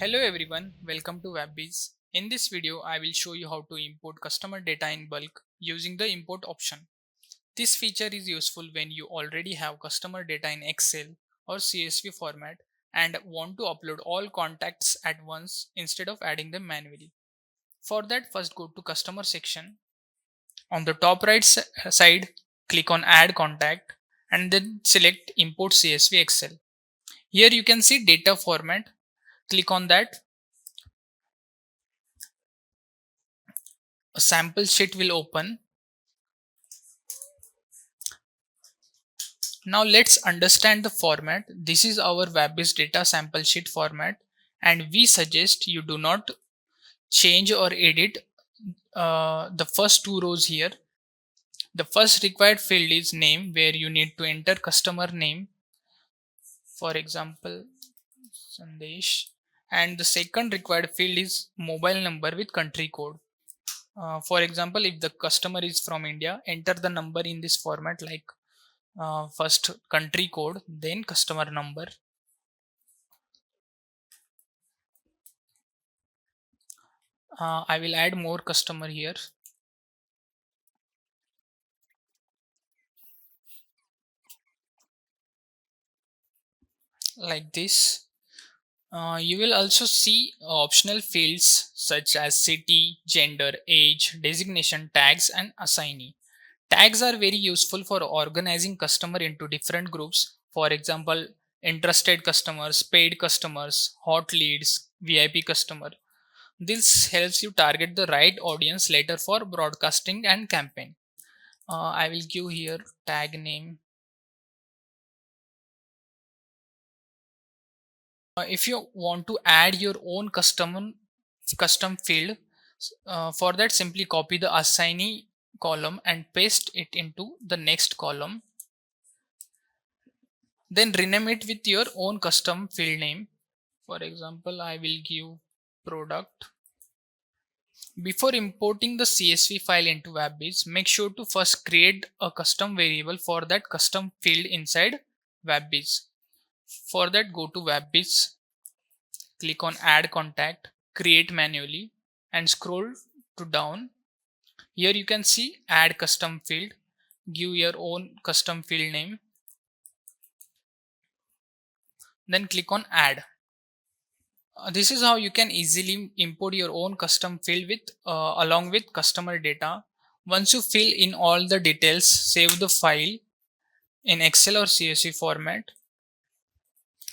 Hello everyone, welcome to WebBiz. In this video, I will show you how to import customer data in bulk using the import option. This feature is useful when you already have customer data in Excel or CSV format and want to upload all contacts at once instead of adding them manually. For that, first go to customer section. On the top right side, click on add contact and then select import CSV Excel. Here you can see data format. Click on that. A sample sheet will open. Now let's understand the format. This is our WebBiz data sample sheet format, and we suggest you do not change or edit the first two rows here. The first required field is name, where you need to enter customer name, for example Sandesh, and the second required field is mobile number with country code. For example, if the customer is from India, enter the number in this format like first country code, then customer number. I will add more customer here. Like this. You will also see optional fields such as city, gender, age, designation, tags, and assignee. Tags are very useful for organizing customer into different groups. For example, interested customers, paid customers, hot leads, VIP customer. This helps you target the right audience later for broadcasting and campaign. I will give here tag name. If you want to add your own custom field, for that simply copy the assignee column and paste it into the next column. Then rename it with your own custom field name. For example, I will give product. Before importing the CSV file into WebBiz, make sure to first create a custom variable for that custom field inside WebBiz. For that, go to WebBiz, click on add contact, create manually, and scroll to down. Here you can see add custom field. Give your own custom field name, then click on add. This is how you can easily import your own custom field with along with customer data. Once you fill in all the details, save the file in Excel or CSV format.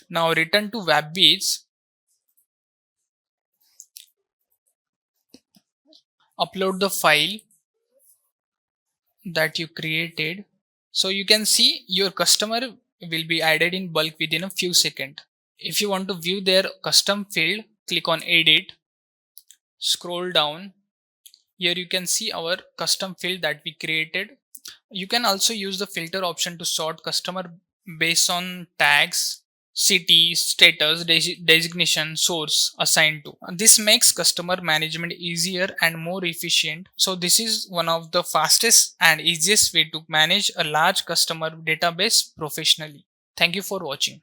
Now return to WebBiz, upload the file that you created. So you can see your customer will be added in bulk within a few seconds. If you want to view their custom field, click on edit, scroll down. Here you can see our custom field that we created. You can also use the filter option to sort customer based on tags, city, status, designation, source assigned to. This makes customer management easier and more efficient. So this is one of the fastest and easiest way to manage a large customer database professionally. Thank you for watching.